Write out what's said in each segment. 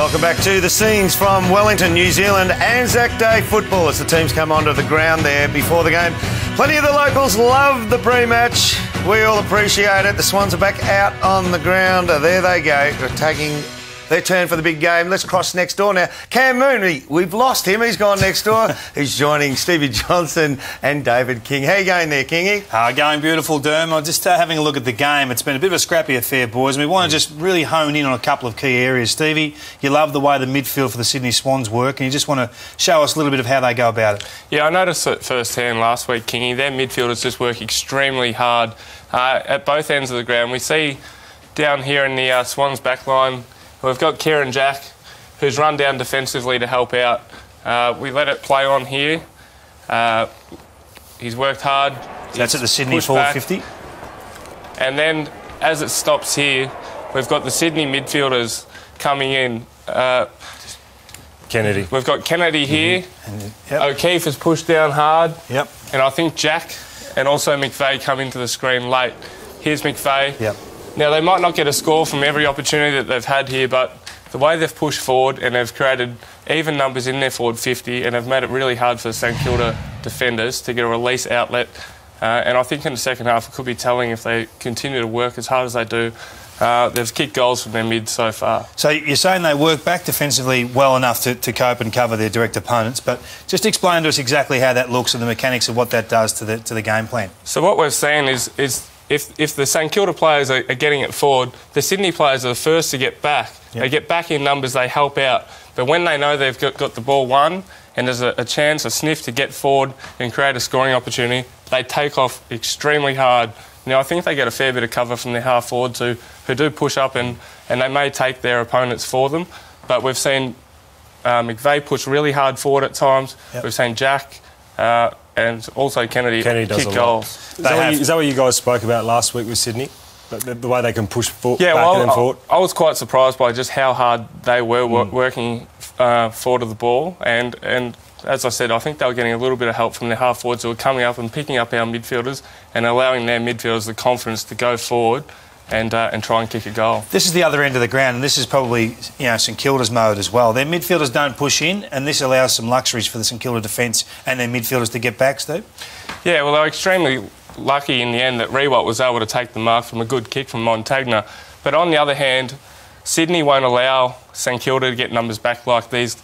Welcome back to the scenes from Wellington, New Zealand. Anzac Day football as the teams come onto the ground there before the game. Plenty of the locals love the pre-match. We all appreciate it. The Swans are back out on the ground. There they go. They're taking their turn for the big game. Let's cross next door now. Cam Mooney, we've lost him. He's gone next door. He's joining Stevie Johnson and David King. How you going there, Kingy? Going beautiful, Derm. I'm just having a look at the game. It's been a bit of a scrappy affair, boys. We want to just really hone in on a couple of key areas. Stevie, you love the way the midfield for the Sydney Swans work, and you just want to show us a little bit of how they go about it. Yeah, I noticed it firsthand last week, Kingy. Their midfielders just work extremely hard at both ends of the ground. We see down here in the Swans back line, we've got Kieran Jack, who's run down defensively to help out. We let it play on here. He's worked hard. That's at the Sydney 450. And then, as it stops here, we've got the Sydney midfielders coming in. Kennedy. We've got Kennedy here. Yep. O'Keefe has pushed down hard. Yep. And I think Jack and also McVeigh come into the screen late. Here's McVeigh. Yep. Now, they might not get a score from every opportunity that they've had here, but the way they've pushed forward and they've created even numbers in their forward 50 and have made it really hard for the St Kilda defenders to get a release outlet. And I think in the second half it could be telling if they continue to work as hard as they do. They've kicked goals from their mid so far. So you're saying they work back defensively well enough to cope and cover their direct opponents, but just explain to us exactly how that looks and the mechanics of what that does to the game plan. So what we're saying is if the St Kilda players are getting it forward, the Sydney players are the first to get back. Yep. They get back in numbers, they help out. But when they know they've got the ball won and there's a chance, a sniff to get forward and create a scoring opportunity, they take off extremely hard. Now, I think they get a fair bit of cover from their half forwards who do push up and they may take their opponents for them. But we've seen McVeigh push really hard forward at times. Yep. We've seen Jack and also Kennedy does kick goals. Is that what you guys spoke about last week with Sydney? The way they can push forward, forward? I was quite surprised by just how hard they were working forward of the ball. And as I said, I think they were getting a little bit of help from their half forwards who were coming up and picking up our midfielders and allowing their midfielders the confidence to go forward and try and kick a goal. This is the other end of the ground, and this is probably St Kilda's mode as well. Their midfielders don't push in, and this allows some luxuries for the St Kilda defence and their midfielders to get back, Steve. Yeah, well, they're extremely lucky in the end that Rewalt was able to take the mark from a good kick from Montagna. But on the other hand, Sydney won't allow St Kilda to get numbers back like these.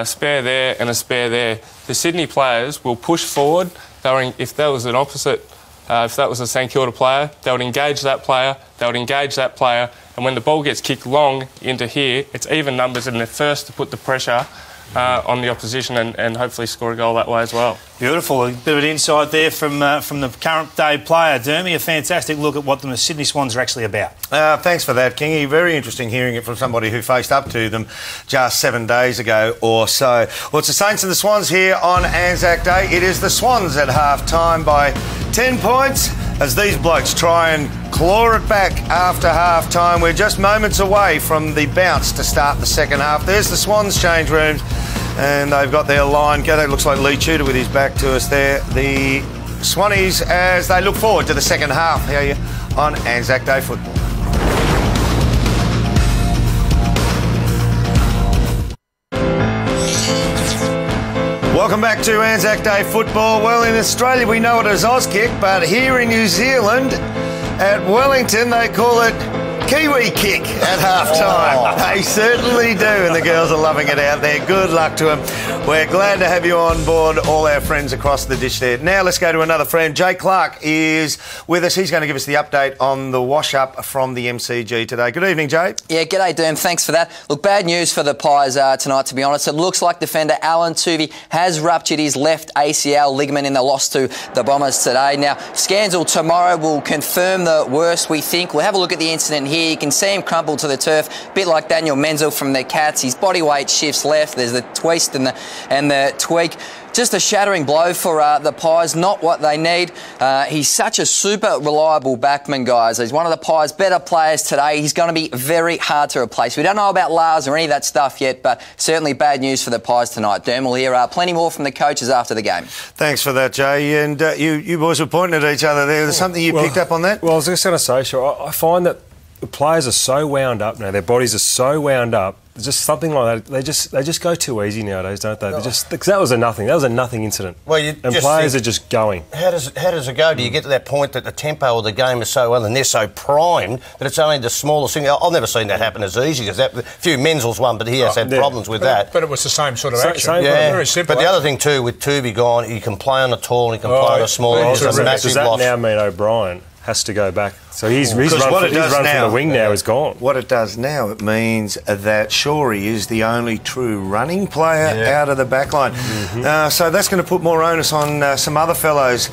Spare there and a spare there. The Sydney players will push forward. If that was an opposite, if that was a St Kilda player, they would engage that player, and when the ball gets kicked long into here, it's even numbers and they're first to put the pressure on the opposition and hopefully score a goal that way as well. Beautiful. A bit of an insight there from the current day player. Dermy, a fantastic look at what the Sydney Swans are actually about. Thanks for that, Kingy. Very interesting hearing it from somebody who faced up to them just 7 days ago or so. Well, it's the Saints and the Swans here on Anzac Day. It is the Swans at half-time by 10 points as these blokes try and claw it back after half-time. We're just moments away from the bounce to start the second half. There's the Swans change rooms, and they've got their line. It looks like Lee Tudor with his back to us there. The Swannies as they look forward to the second half here on Anzac Day football. Welcome back to Anzac Day football. Well, in Australia we know it as Auskick, but here in New Zealand at Wellington they call it Kiwi kick at half-time. They certainly do, and the girls are loving it out there. Good luck to them. We're glad to have you on board, all our friends across the dish there. Now let's go to another friend. Jay Clark is with us. He's going to give us the update on the wash-up from the MCG today. Good evening, Jay. Yeah, g'day, Derm. Thanks for that. Look, bad news for the Pies tonight, to be honest. It looks like defender Alan Tuvey has ruptured his left ACL ligament in the loss to the Bombers today. Now, scans tomorrow will confirm the worst, we think. We'll have a look at the incident here. You can see him crumple to the turf, a bit like Daniel Menzel from the Cats. His body weight shifts left. There's the twist and the tweak. Just a shattering blow for the Pies, not what they need. He's such a super reliable backman, guys. He's one of the Pies' better players today. He's going to be very hard to replace. We don't know about Lars or any of that stuff yet, but certainly bad news for the Pies tonight. Derm, we'll hear plenty more from the coaches after the game. Thanks for that, Jay. And you boys were pointing at each other there. There's something you picked up on that? Well, I was just going to say, sure, I find that the players are so wound up now, their bodies are so wound up, just something like that. They just go too easy nowadays, don't they? Because that was a nothing. That was a nothing incident. Well, and players are just going. How does it go? Do you get to that point that the tempo of the game is so well and they're so primed that it's only the smallest thing? I've never seen that happen as easy as that. A few Menzel's one, but he has had problems with that. But it was the same sort of action. Very simple. But the other thing too, with Tuvey gone, he can play on the tall, he can play on the small. Does that now mean O'Brien has to go back? So his run from the wing now is gone. What it does now, it means that Shorey is the only true running player out of the back line. So that's going to put more onus on some other fellows.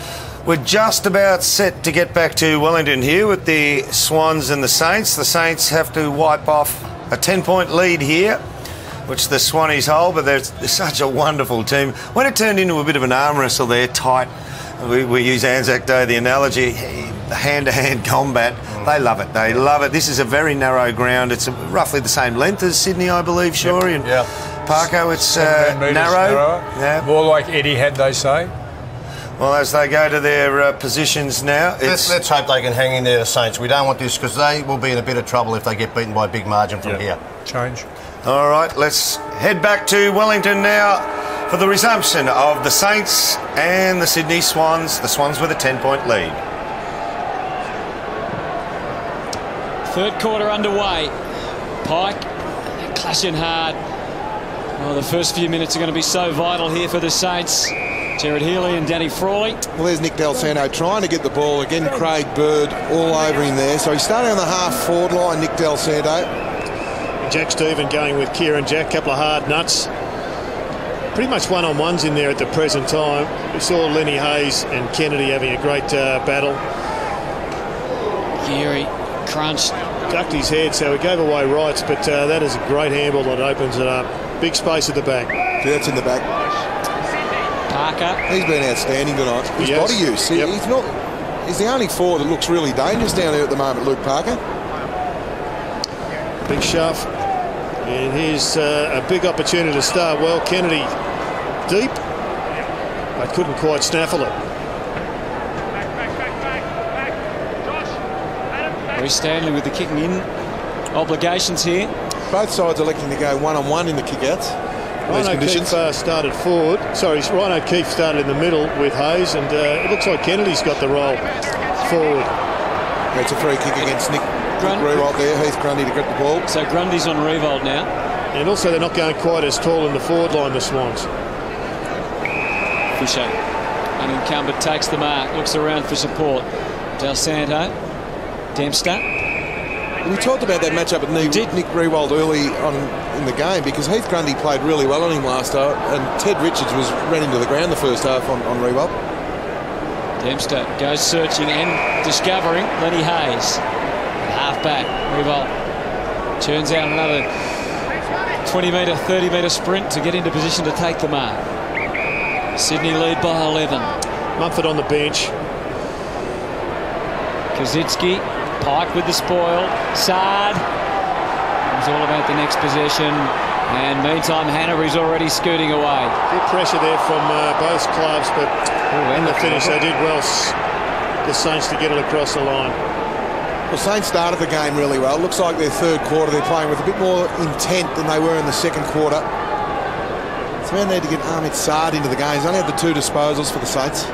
We're just about set to get back to Wellington here with the Swans and the Saints. The Saints have to wipe off a 10-point lead here, which the Swannies hold, but they're such a wonderful team. When it turned into a bit of an arm wrestle there, tight, we use Anzac Day, the analogy, hand-to-hand combat. They love it. They love it. This is a very narrow ground. It's roughly the same length as Sydney, I believe, Shorey. And Parko, it's narrow. More like Eddie had, they say. Well, as they go to their positions now... Let's hope they can hang in there, the Saints. We don't want this because they will be in a bit of trouble if they get beaten by a big margin from here. Change. All right, let's head back to Wellington now for the resumption of the Saints and the Sydney Swans. The Swans with a 10-point lead. Third quarter underway. Pike clashing hard. Well, the first few minutes are going to be so vital here for the Saints. Jared Healy and Danny Frawley. Well, there's Nick Del Santo trying to get the ball. Again, Craig Bird all over him there. So he's starting on the half-forward line, Nick Del Santo. Jack Stephen going with Kieran Jack, couple of hard nuts. Pretty much one-on-ones in there at the present time. We saw Lenny Hayes and Kennedy having a great battle. Geary crunched. Ducked his head, so he gave away rights, but that is a great handball that opens it up. Big space at the back. Yeah, that's in the back. Parker. He's been outstanding tonight. His body use. He's the only forward that looks really dangerous down there at the moment, Luke Parker. Big shove. And here's a big opportunity to start well. Kennedy deep, but couldn't quite snaffle it. Reece Stanley with the kicking in obligations here. Both sides electing to go one-on-one in the kickouts. Ryan O'Keefe started forward. Sorry, Ryan O'Keefe started in the middle with Hayes, and it looks like Kennedy's got the roll forward. It's a free kick against Nick Riewoldt there. Heath Grundy to get the ball. So Grundy's on Riewoldt now. And also they're not going quite as tall in the forward line, the Swans. Fisher, unencumbered, takes the mark, looks around for support. Del Santo, Dempster. We talked about that matchup with Nick Riewoldt early on in the game because Heath Grundy played really well on him last half and Ted Richards ran into the ground the first half on Riewoldt. Dempster goes searching and discovering Lenny Hayes. Half back, Riewoldt turns out another 20-metre, 30-metre sprint to get into position to take the mark. Sydney lead by 11. Mumford on the bench. Kaczynski, Pike with the spoil. Sard. It's all about the next possession. And meantime, Hanbury's already scooting away. Good pressure there from both clubs, but in the finish they did well, the Saints, to get it across the line. Well, Saints started the game really well. Looks like their third quarter they're playing with a bit more intent than they were in the second quarter. So they need to get Ahmed Sard into the game. He's only had the 2 disposals for the Saints.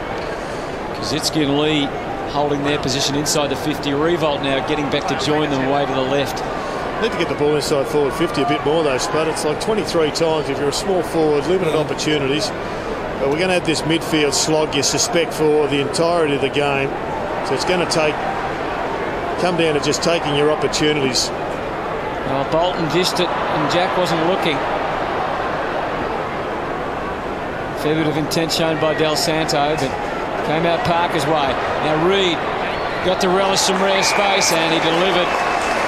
Kaczynski and Lee holding their position inside the 50. Riewoldt now getting back to join them away to the left. Need to get the ball inside forward 50 a bit more though, Spud. It's like 23 times if you're a small forward, limited opportunities. But we're going to have this midfield slog you suspect for the entirety of the game. So it's going to come down to just taking your opportunities. Well, Bolton dished it and Jack wasn't looking. Fair bit of intent shown by Del Santo, but came out Parker's way. Now Reid got to relish some rare space and he delivered.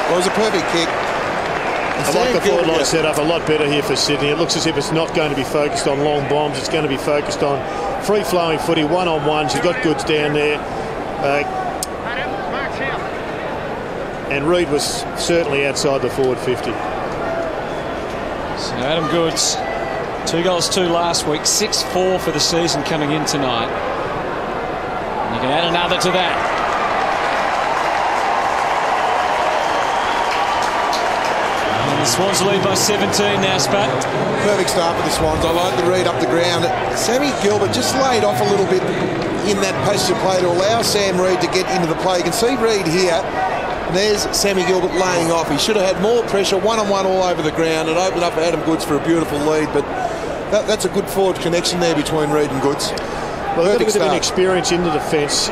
Well, it was a perfect kick. I like the forward line set up a lot better here for Sydney. It looks as if it's not going to be focused on long bombs. It's going to be focused on free-flowing footy, one-on-ones. You've got Goods down there. And Reid was certainly outside the forward 50. So Adam Goods, 2 goals, 2 last week, 6-4 for the season coming in tonight. And you can add another to that. The Swans lead by 17 now, Spat. Perfect start for the Swans. I like the read up the ground. Sammy Gilbert just laid off a little bit in that passage of play to allow Sam Reid to get into the play. You can see Reid here. There's Sammy Gilbert laying off. He should have had more pressure, one-on-one all over the ground, and opened up for Adam Goods for a beautiful lead. But that's a good forward connection there between Reid and Goods. Well, they've got a bit of an experience in the defence.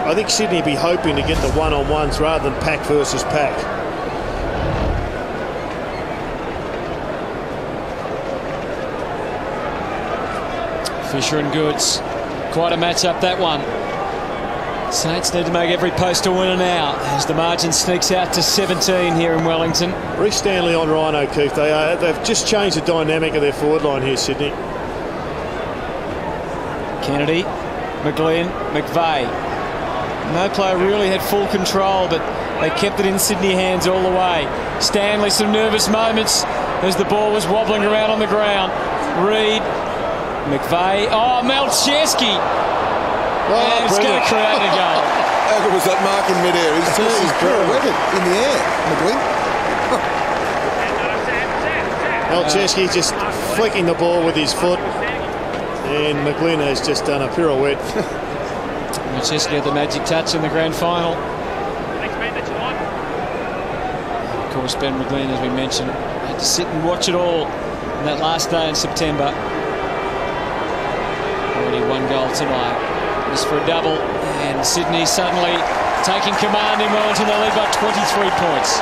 I think Sydney be hoping to get the one-on-ones rather than pack versus pack. Fisher and Goods. Quite a match-up, that one. Saints need to make every post a winner now as the margin sneaks out to 17 here in Wellington. Reece Stanley on Ryan O'Keefe. They've just changed the dynamic of their forward line here, Sydney. Kennedy, McGlynn, McVeigh. No player really had full control, but they kept it in Sydney hands all the way. Stanley, some nervous moments as the ball was wobbling around on the ground. Reid, McVeigh. Oh, Malcheski. And it's going to create a goal. How good was that mark in mid-air? He's pirouetted in the air, McGlynn. Malcheski just flicking the ball with his foot, and McGlynn has just done a pirouette. Malcheski had the magic touch in the grand final. Of course, Ben McGlynn, as we mentioned, had to sit and watch it all on that last day in September. Already one goal tonight. This for a double, and Sydney suddenly taking command in Wellington. They lead by 23 points.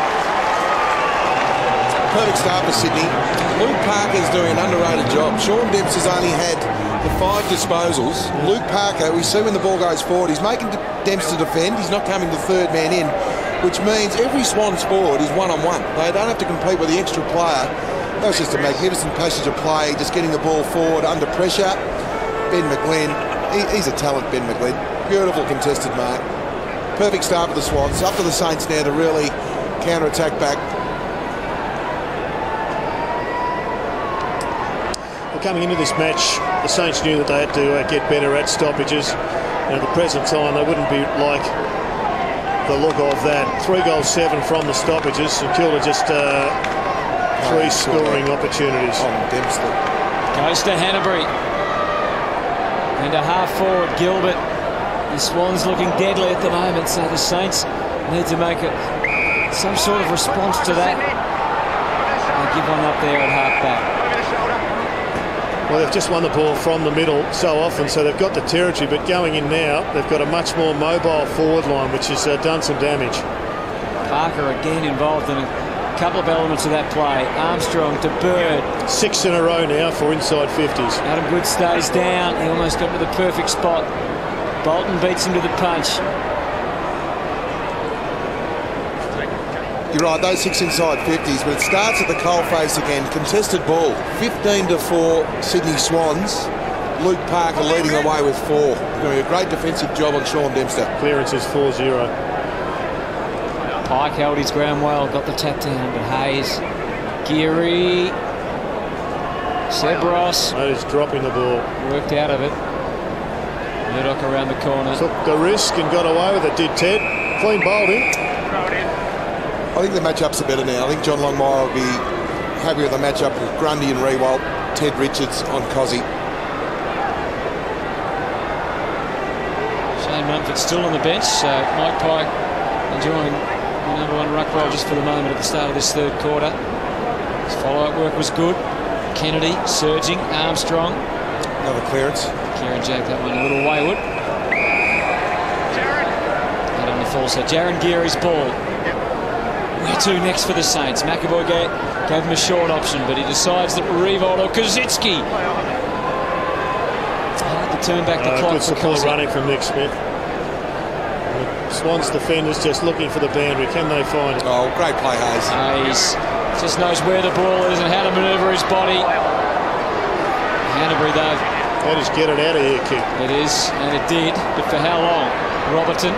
Perfect start for Sydney. Luke Parker's doing an underrated job. Sean Dempster's only had the 5 disposals. Luke Parker, we see when the ball goes forward, he's making Dempster defend. He's not coming the third man in, which means every Swans forward is one-on-one. They don't have to compete with the extra player. That was just a magnificent passage of play, just getting the ball forward under pressure. Ben McGlynn. He's a talent, Ben McGlynn. Beautiful contested mark. Perfect start for the Swans. Up to the Saints now to really counter-attack back. Well, coming into this match, the Saints knew that they had to get better at stoppages. And at the present time, they wouldn't be like the look of that. 3 goals, 7 from the stoppages. And Kilda just 3 scoring opportunities. Dempster. Goes to Hanbury. And a half forward, Gilbert. The Swans looking deadly at the moment, so the Saints need to make some sort of response to that. They give one up there at half back. Well, they've just won the ball from the middle so often, so they've got the territory, but going in now, they've got a much more mobile forward line, which has done some damage. Parker again involved in a couple of elements of that play. Armstrong to Bird. 6 in a row now for inside 50s. Adam Good stays down. He almost got to the perfect spot. Bolton beats him to the punch. You're right, those 6 inside 50s, but it starts at the coalface again. Contested ball, 15-4 Sydney Swans. Luke Parker leading the way with 4. Doing a great defensive job on Sean Dempster. Clearances 4-0. Pike held his ground well, got the tap down, but Hayes, Geary, Sebros. That is dropping the ball. Worked out of it. Murdoch around the corner. Took the risk and got away with it, did Ted. Clean bowling. I think the matchups are better now. I think John Longmire will be happy with the matchup with Grundy and Rewalt, Ted Richards on Cozzy. Shane Mumford still on the bench, so Mike Pike enjoying the #1 ruck role just for the moment at the start of this third quarter. His follow-up work was good. Kennedy surging, Armstrong. Another clearance. Kieran jacked that one a little wayward. Out on the full set. Jaron Geary's ball. Where to next for the Saints? McAvoy gave him a short option, but he decides that Revolt or Kazitsky. Hard to turn back the clock. Good support running from Nick Smith. Swans defenders just looking for the boundary. Can they find it? Oh, great play, Hayes. Hayes just knows where the ball is and how to manoeuvre his body. Hanbury, though. That is get it out of here kick. It is, and it did, but for how long? Robertson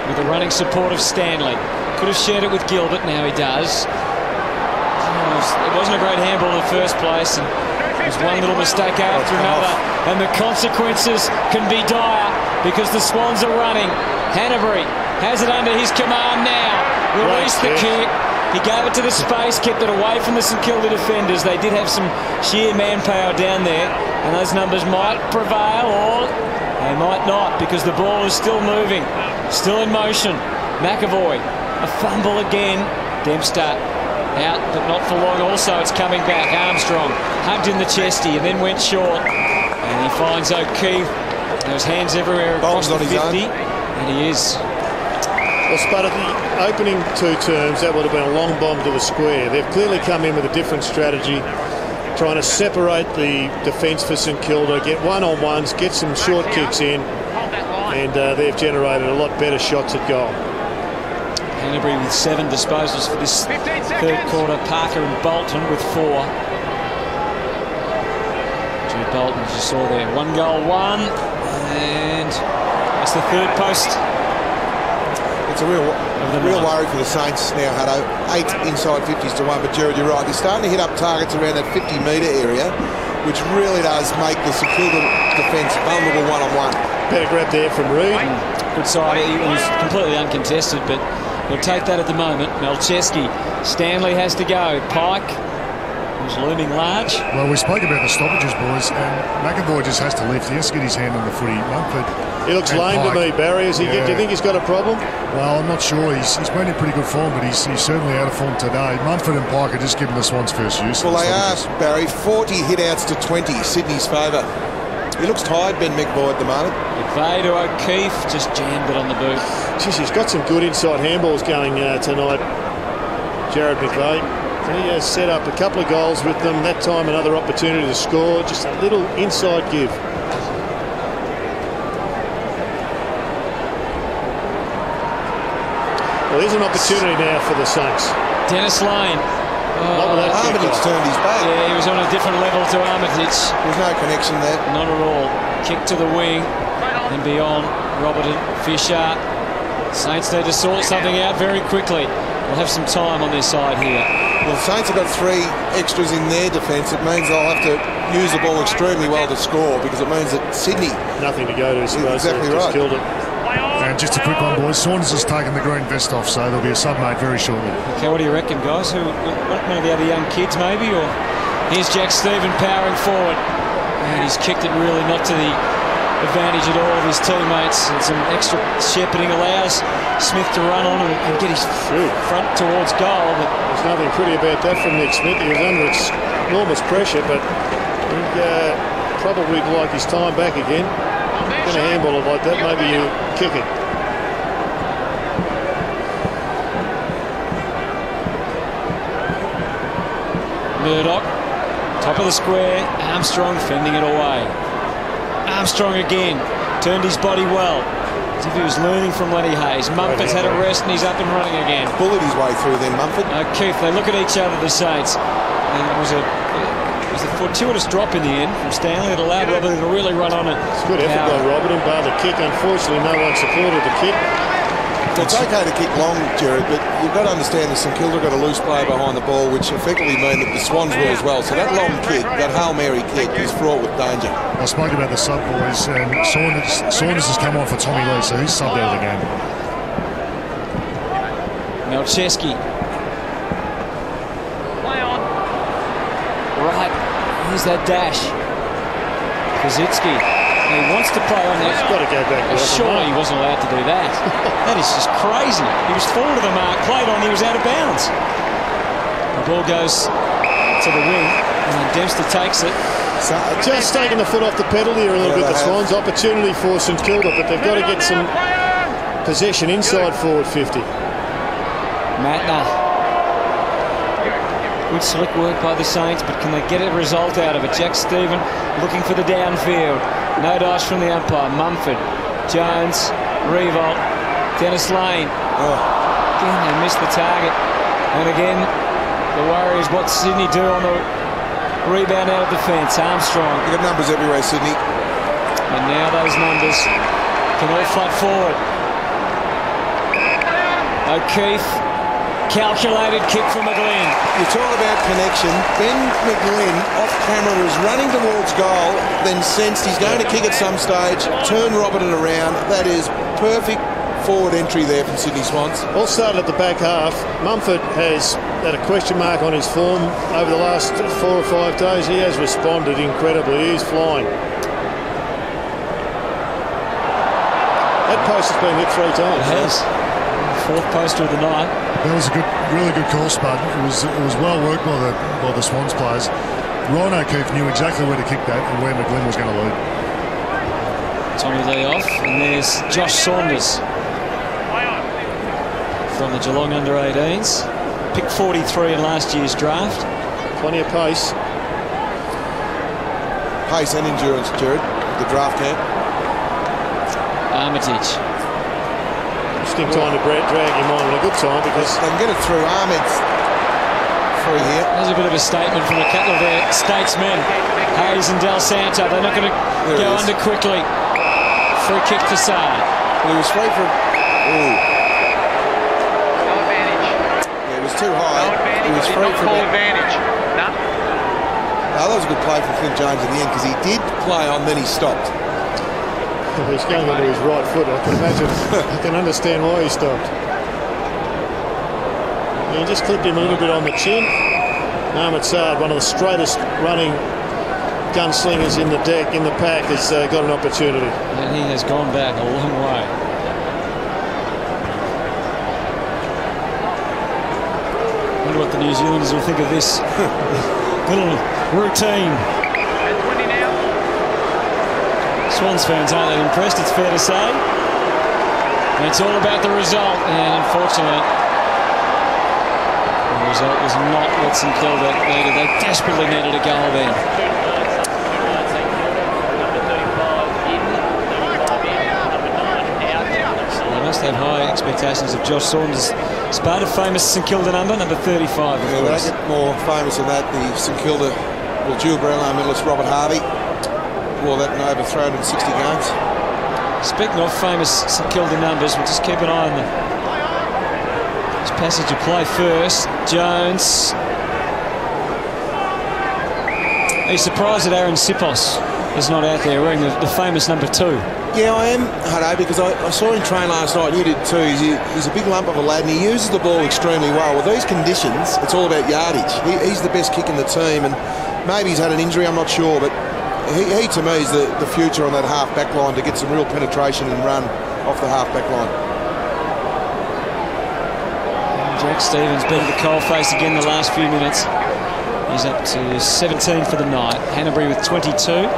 with the running support of Stanley. Could have shared it with Gilbert, now he does. It wasn't a great handball in the first place, and it was one little mistake after another, and the consequences can be dire because the Swans are running. Hanbury has it under his command now. Release the kick. He gave it to the space, kept it away from the St Kilda defenders. They did have some sheer manpower down there, and those numbers might prevail or they might not, because the ball is still moving, still in motion. McAvoy, a fumble again. Dempster out, but not for long. Also, it's coming back. Armstrong hugged in the chesty and then went short. And he finds O'Keefe. Those hands everywhere across the 50. And he is. Well, Spud, at the opening 2 terms, that would have been a long bomb to the square. They've clearly come in with a different strategy, trying to separate the defence for St Kilda, get one-on-ones, get some short kicks in, and they've generated a lot better shots at goal. Canterbury with 7 disposals for this third quarter. Parker and Bolton with 4. Jude Bolton, as you saw there, 1 goal, 1, and that's the third post. It's a real worry for the Saints now, Hutto. 8 inside 50s to 1, but Gerard, you're right. They're starting to hit up targets around that 50-metre area, which really does make the St Kilda defence vulnerable one-on-one. Better grab there from Reid. Good side. He was completely uncontested, but he'll take that at the moment. Malcheski. Stanley has to go. Pike, who's looming large. Well, we spoke about the stoppages, boys, and McAvoy just has to lift. He has to get his hand on the footy. Mumford. He looks lame to me, Barry. Do you think he's got a problem? Well, I'm not sure. He's been in pretty good form, but he's certainly out of form today. Mumford and Pike are just giving the Swans first use. Well, they are, Barry. 40 hit-outs to 20, Sydney's favour. He looks tired, Ben McAvoy, at the moment. McVeigh to O'Keefe, just jammed it on the boot. Jeez, he's got some good inside handballs going tonight, Jared McVeigh. He has set up a couple of goals with them. That time another opportunity to score. Just a little inside give. Well, there's an opportunity now for the Saints. Dennis Lane. Armitage turned his back. Yeah, he was on a different level to Armitage. There's no connection there. Not at all. Kick to the wing and beyond. Robertson, Fisher. Saints need to sort something out very quickly. We'll have some time on their side here. Well, the Saints have got 3 extras in their defence. It means they'll have to use the ball extremely well to score, because it means that Sydney... Nothing to go to, exactly right. Killed it. And just a quick one, boys. Swans has taken the green vest off, so there'll be a sub made very shortly. Okay, what do you reckon, guys? One of the other young kids, maybe? Or here's Jack Stephen powering forward. And he's kicked it really not to the advantage at all of his teammates. And some extra shepherding allows Smith to run on and get his front towards goal. But there's nothing pretty about that from Nick Smith. He was under enormous pressure, but he probably would like his time back again. Going to handball it like that, maybe you kick it. Murdoch, top of the square. Armstrong fending it away. Armstrong again, turned his body well, as if he was learning from Lenny Hayes. Mumford's had a rest and he's up and running again. Bullied his way through then, Mumford. O'Keefe, they look at each other, the Saints. And it was a fortuitous drop in the end from Stanley that allowed Robertson to really run on it. It's a good effort by Robertson, bar the kick. Unfortunately, no one supported the kick. It's okay to kick long, Jared, but you've got to understand that St Kilda got a loose player behind the ball, which effectively mean that the Swans will as well. So that long kick, that Hail Mary kick, is fraught with danger. I spoke about the sub, boys, and Saunders has come on for Tommy Lee, so he's subbed out of the game. Malcheski. Right, here's that dash. Kazitsky. He wants to play on that. He's got to go back. Surely he wasn't allowed to do that. That is just crazy. He was forward of the mark, played on, he was out of bounds. The ball goes to the wing, and Dempster takes it. So, just taking the foot off the pedal here a little bit, the Swans. Opportunity for St Kilda, but they've got to get some possession inside forward 50. Matner. Good slick work by the Saints, but can they get a result out of it? Jack Stephen looking for the downfield. No dice from the umpire. Mumford, Jones, Revolt, Dennis Lane. Again, they missed the target. And again, the worry is what Sydney do on the rebound out of defence. Armstrong. You've got numbers everywhere, Sydney. And now those numbers can all flood forward. O'Keefe. Calculated kick from McGlynn. You talk about connection. Ben McGlynn, off camera, was running towards goal, then sensed he's going to kick at some stage, turn Robertson around. That is perfect forward entry there from Sydney Swans. All started at the back half. Mumford has had a question mark on his form over the last 4 or 5 days. He has responded incredibly. He's flying. That post has been hit 3 times. It has. 4th poster of the night. That was a really good call, Spud. It was well worked by the Swans players. Ryan O'Keefe knew exactly where to kick that and where McGlynn was going to lead. Tommy Lee off, and there's Josh Saunders from the Geelong under-18s. Picked 43 in last year's draft. Plenty of pace. Pace and endurance, Jared, the draft camp. Armitage. Interesting time to drag him on at a good time because they can get it through. Ahmed's through here. There's a bit of a statement from a couple of their statesmen, Hayes and Del Santo. They're not going to go under quickly. Free kick to Saad. Well, he was free for. Ooh. Yeah, it was too high. He was free for advantage. No, that was a good play from Clint Jones in the end because he did play on, then he stopped. He's going into his right foot. I can imagine. I can understand why he stopped. He just clipped him a little bit on the chin. Ahmed Saad, one of the straightest running gunslingers in the deck, in the pack, has got an opportunity. And he has gone back a long way. Wonder what the New Zealanders will think of this little routine. Swans fans aren't that impressed, it's fair to say. And it's all about the result, and unfortunately, the result was not what St Kilda needed. They desperately needed a goal then. So they must have high expectations of Josh Saunders. Spud, a famous St Kilda number 35. Yeah, they don't get more famous than that. The St Kilda, well, Gil Brownlow medalist Robert Harvey. Well, that in over 360 games. Speaking of famous St Kilda numbers, we'll just keep an eye on this passage of play first. Jones. Are you surprised that Aaron Sipos is not out there wearing the famous number 2? Yeah, I am, Hutto, because I saw him train last night, and you did too. He's a big lump of a lad, and he uses the ball extremely well. With these conditions, it's all about yardage. He's the best kick in the team, and maybe he's had an injury, I'm not sure, but he to me is the future on that half-back line to get some real penetration and run off the half-back line. Jack Stevens been at the coalface again the last few minutes. He's up to 17 for the night. Hanbury with 22.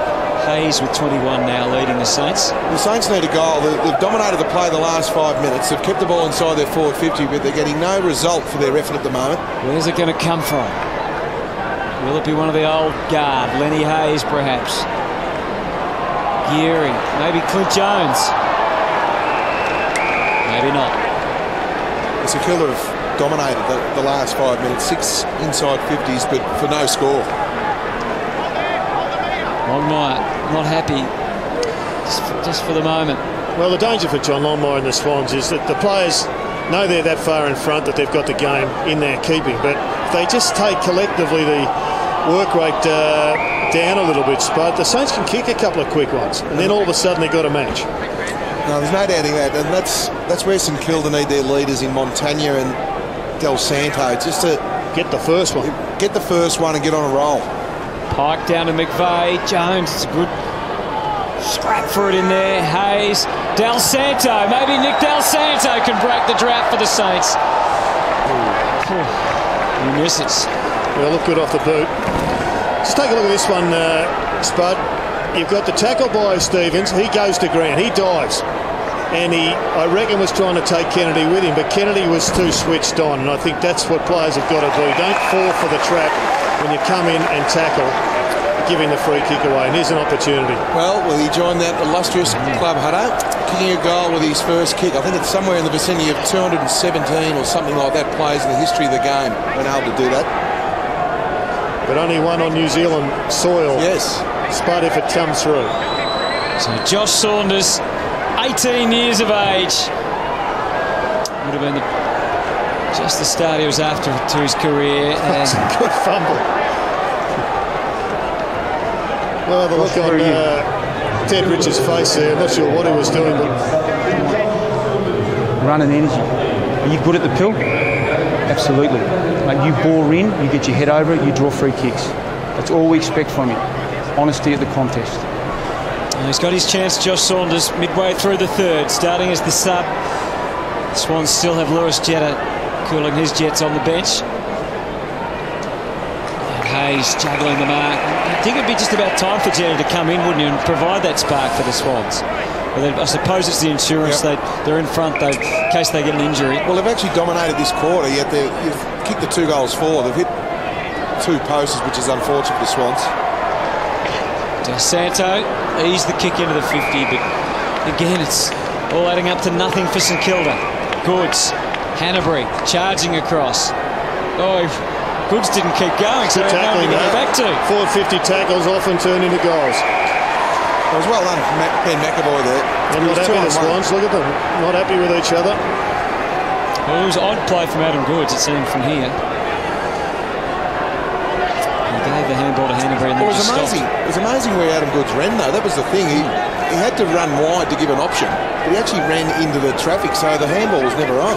Hayes with 21 now leading the Saints. The Saints need a goal. They've dominated the play the last 5 minutes. They've kept the ball inside their forward 50, but they're getting no result for their effort at the moment. Where's it going to come from? Will it be one of the old guard? Lenny Hayes, perhaps. Geary. Maybe Clint Jones. Maybe not. The St Kilda have dominated the last 5 minutes. 6 inside 50s, but for no score. Longmire, not happy. Just for the moment. Well, the danger for John Longmire and the Swans is that the players know they're that far in front that they've got the game in their keeping. But if they just take collectively the work rate down a little bit, Spud, the Saints can kick a couple of quick ones, and then all of a sudden they've got a match. No, there's no doubting that, and that's where St Kilda need their leaders in Montagna and Del Santo, just to get the first one. Get the first one and get on a roll. Pike down to McVeigh. Jones, it's a good scrap for it in there. Hayes. Del Santo. Maybe Nick Del Santo can break the drought for the Saints. He misses. Well, look good off the boot. Let's take a look at this one, Spud. You've got the tackle by Stevens. He goes to ground. He dives. And I reckon, was trying to take Kennedy with him, but Kennedy was too switched on, and I think that's what players have got to do. Don't fall for the trap when you come in and tackle, giving the free kick away, and here's an opportunity. Well, will he join that illustrious club, Hutto? Kicking a goal with his first kick. I think it's somewhere in the vicinity of 217 or something like that plays in the history of the game when able to do that. But only one on New Zealand soil. Yes. Spud if it comes through. So Josh Saunders, 18 years of age. Would have been just the start he was after to his career. That's a good fumble. Well, the look on Ted Richards' face there, I'm not sure what he was doing, but run and energy. Are you good at the pill? Absolutely. Mate, you bore in, you get your head over it, you draw free kicks. That's all we expect from you. Honesty at the contest. He's got his chance, Josh Saunders, midway through the third, starting as the sub. Swans still have Lewis Jetta cooling his jets on the bench. And Hayes juggling the mark. I think it'd be just about time for Jetta to come in, wouldn't you, and provide that spark for the Swans. But I suppose it's the insurance. Yep. They're in front, though, in case they get an injury. Well, they've actually dominated this quarter, yet you've kicked the 2 goals for. They've hit 2 posts, which is unfortunate for the Swans. Dos Santo eased the kick into the 50, but again, it's all adding up to nothing for St Kilda. Goods, Hanbury charging across. Oh, Goods didn't keep going, so they had nothing to go back to. Forward 50 tackles often turn into goals. It was well done from Ben McAvoy there. They're not happy, the Swans. Look at them. Not happy with each other. Well, it was odd play from Adam Goods, it seemed, from here. He gave the handball to Hanbury and then just stopped. It was amazing where Adam Goods ran, though. That was the thing. He had to run wide to give an option, but he actually ran into the traffic, so the handball was never on.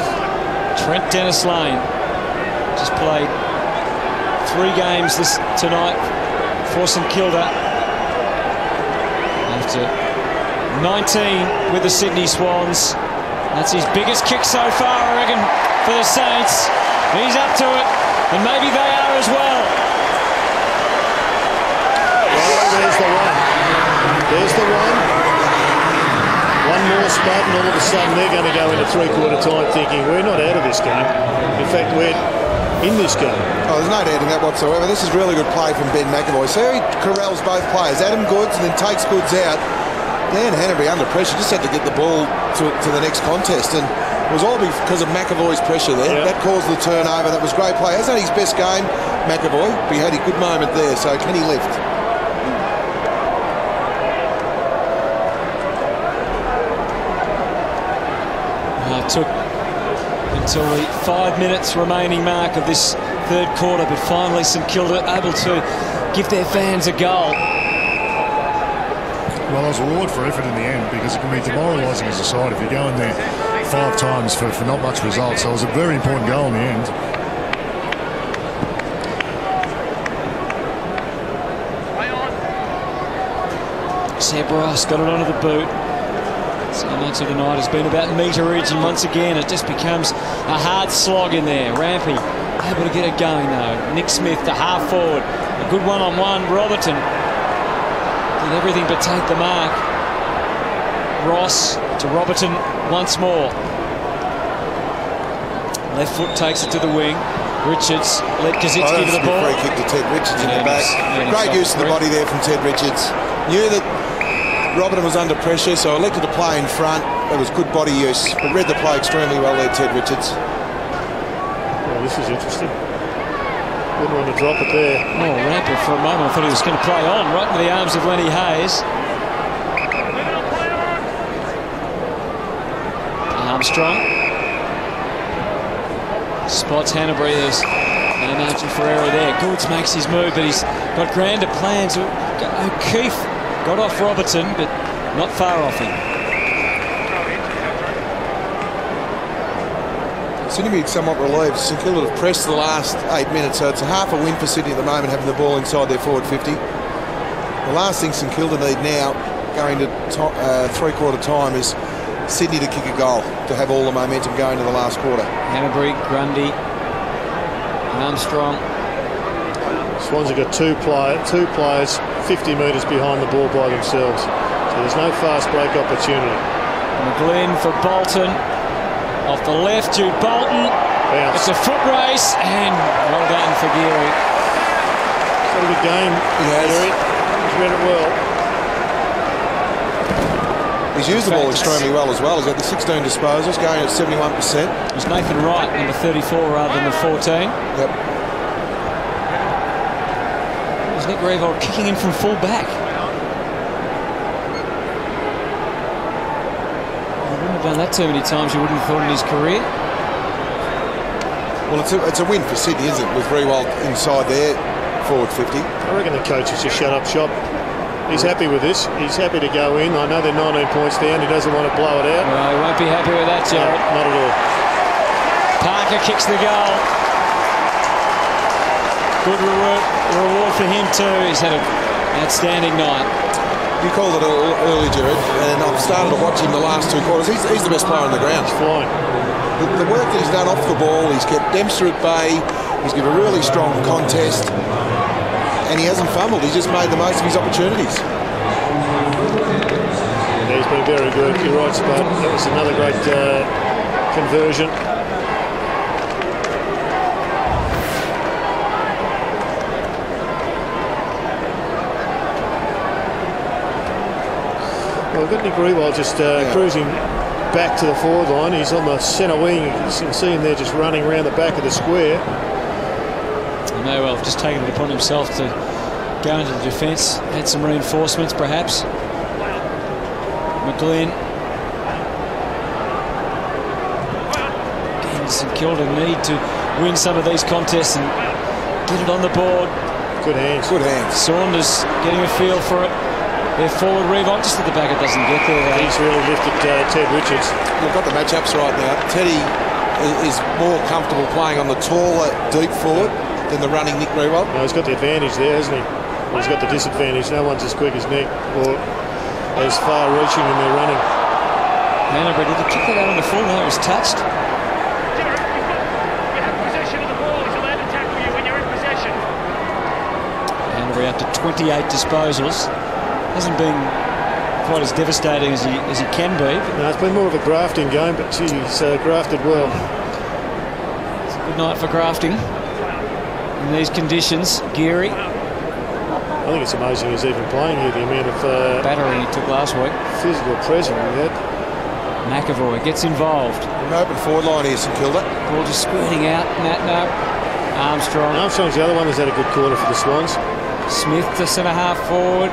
Trent Dennis-Lane just played 3 games tonight for St Kilda. After 19 with the Sydney Swans. That's his biggest kick so far, I reckon, for the Saints. He's up to it, and maybe they are as well. There's the one. There's the one. One more spot, and all of a sudden they're going to go into 3/4 time thinking, we're not out of this game. In fact, we're in this game. Oh, there's no doubting that whatsoever. This is really good play from Ben McAvoy. So he corrals both players, Adam Goods, and then takes Goods out. Dan Hanbury under pressure, just had to get the ball to the next contest, and it was all because of McAvoy's pressure there. That caused the turnover. That was great play. That's not his best game, McAvoy, but he had a good moment there, so can he lift? It took until the 5 minutes remaining mark of this third quarter, but finally St Kilda able to give their fans a goal. Well, I was reward for effort in the end, because it can be demoralising as a side if you go in there 5 times for not much result. So it was a very important goal in the end. Seb Ross got it onto the boot. So much of the night has been about meterage, and once again it just becomes a hard slog in there. Rampy able to get it going though. Nick Smith, the half forward, a good one-on-one. Robertson did everything but take the mark. Ross to Robertson once more. Left foot takes it to the wing. Richards let Kaczynski to the ball. Free kick to Ted Richards in the back. Great use of the body there from Ted Richards. Knew that Robertson was under pressure, so elected to play in front. That was good body use, but read the play extremely well there, Ted Richards. Well, this is interesting. Wouldn't want to drop it there. Oh, Rampy for a moment. I thought he was going to play on right into the arms of Lenny Hayes. Armstrong spots Hanbury. There's no margin for error there. Goods makes his move, but he's got grander plans. O'Keefe got off Robertson, but not far off him. Sydney somewhat relieved. St Kilda have pressed the last 8 minutes, so it's a half a win for Sydney at the moment, having the ball inside their forward 50. The last thing St Kilda need now, going to 3/4 time, is Sydney to kick a goal, to have all the momentum going to the last quarter. Hanbury, Grundy, Armstrong. Swans have got two players 50 metres behind the ball by themselves, so there's no fast break opportunity. McGlynn for Bolton. Off the left, Jude Bolton. Bounce. It's a foot race, and well done for Geary. Got a good game, Geary. He's read it well. He's used the ball extremely well as well. He's got the 16 disposals, going at 71%. It was Nathan Wright, number 34, rather than the 14. Yep. It was Nick Revolt kicking in from full back. Done that too many times, you wouldn't have thought in his career. Well, it's a win for Sydney, isn't it, with Rewalt inside there, forward 50. I reckon the coach has just shut up shop. He's happy with this. He's happy to go in. I know they're 19 points down. He doesn't want to blow it out. Well, he won't be happy with that, Jared. No, not at all. Parker kicks the goal. Good reward for him too. He's had an outstanding night. You called it early, Jared, and I've started to watch him the last 2 quarters. He's the best player on the ground. He's flying. The work that he's done off the ball, he's kept Dempster at bay, he's given a really strong contest, and he hasn't fumbled. He's just made the most of his opportunities. Yeah, he's been very good. You're right, Spud. That was another great conversion. Well, we've got Nick Rewald just cruising back to the forward line. He's on the centre wing. You can see him there just running around the back of the square. He may well have just taken it upon himself to go into the defence. Had some reinforcements, perhaps. McGlynn. Again, St Kilda need to win some of these contests and get it on the board. Good hands. Good hands. Saunders getting a feel for it. Their forward Revon just at the back, it doesn't get there. He's really lifted Ted Richards. We've got the matchups right now. Teddy is more comfortable playing on the taller, deep forward than the running Nick Rewald. No, he's got the advantage there, hasn't he? He's got the disadvantage. No one's as quick as Nick or as far-reaching in their running. Hanbury, did he kick that out on the full? No, it was touched. Hanbury up to 28 disposals. Hasn't been quite as devastating as he can be. No, it's been more of a grafting game, but gee, he's grafted well. It's a good night for grafting in these conditions. Geary. I think it's amazing he's even playing here, the amount of battering he took last week. Physical pressure he had. McAvoy gets involved. An open forward line here, St Kilda. Ball just squirting out. No. Armstrong's the other one who's had a good quarter for the Swans. Smith to centre half forward.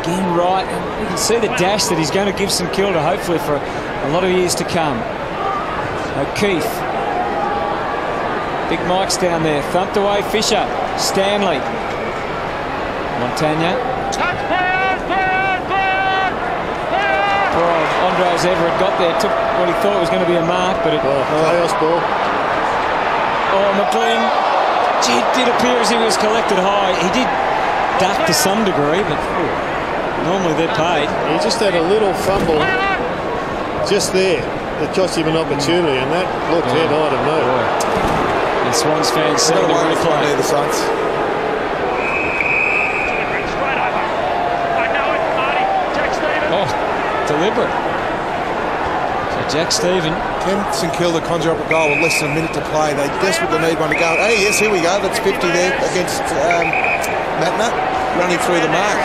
Again right, and you can see the dash that he's going to give St Kilda, hopefully for a lot of years to come. O'Keefe. Big Mike's down there, thumped away, Fisher, Stanley. Montagna. Oh, Andres Everett got there, took what he thought was going to be a mark, but it... chaos ball. Oh, McGlynn, gee, it did appear as he was collected high. He did duck to some degree, but... normally they're paid. He just had a little fumble just there that cost him an opportunity, and that looked head high to me. And Swans fans see the replay. The Suns. Oh, deliberate. So Jack Stephen. Can St Kilda conjure up a goal with less than a minute to play? They desperately need one to go. Hey, yes, here we go. That's 50 there against Matna, running through the mark.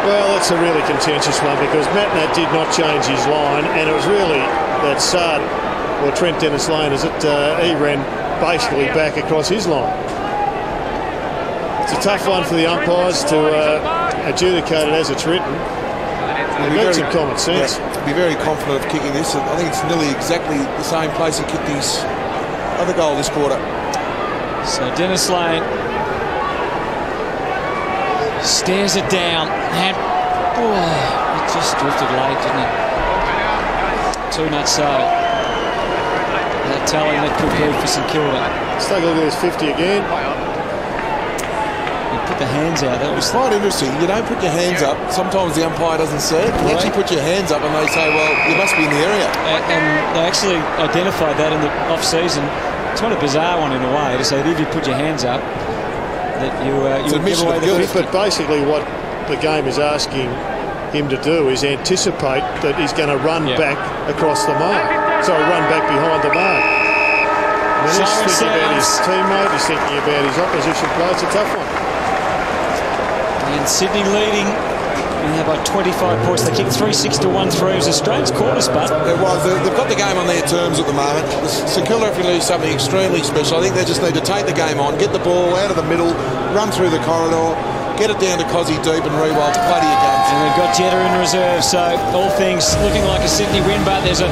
Well, that's a really contentious one because Matnat did not change his line, and it was really that Sard, or Trent Dennis-Lane, he ran basically back across his line. It's a tough one for the umpires to adjudicate it as it's written. They've got some common sense. Be very confident of kicking this. I think it's nearly exactly the same place he kicked his other goal this quarter. So Dennis-Lane stares it down, and it just drifted late, didn't it? Too much so. That tally that could be for St Kilda. Let's take a look at this 50 again. You put the hands out. That was quite interesting. You don't put your hands up. Sometimes the umpire doesn't see it. You actually put your hands up and they say, well, you must be in the area. And they actually identified that in the off-season. It's quite a bizarre one in a way to say that if you put your hands up, that you give away the 50. But basically what the game is asking him to do is anticipate that he's going to run back across the mark. So run back behind the mark. And then he's thinking about his teammate, he's thinking about his opposition player. It's a tough one. And Sydney leading by 25 points. They kicked 3-6 to 1-3. It was a strange quarter, Spud. It was. They've got the game on their terms at the moment. St Kilda have to do something extremely special. I think they just need to take the game on, get the ball out of the middle, run through the corridor, get it down to Cozzy deep and Rewald bloody your guns. And they've got Jetta in reserve, so all things looking like a Sydney win, but there's a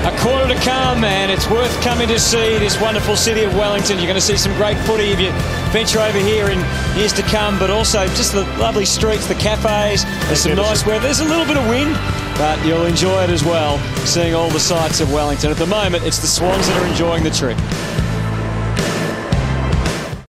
A quarter to come, and it's worth coming to see this wonderful city of Wellington. You're going to see some great footy if you venture over here in years to come, but also just the lovely streets, the cafes. There's some nice weather. There's a little bit of wind, but you'll enjoy it as well, seeing all the sights of Wellington. At the moment, it's the Swans that are enjoying the trip.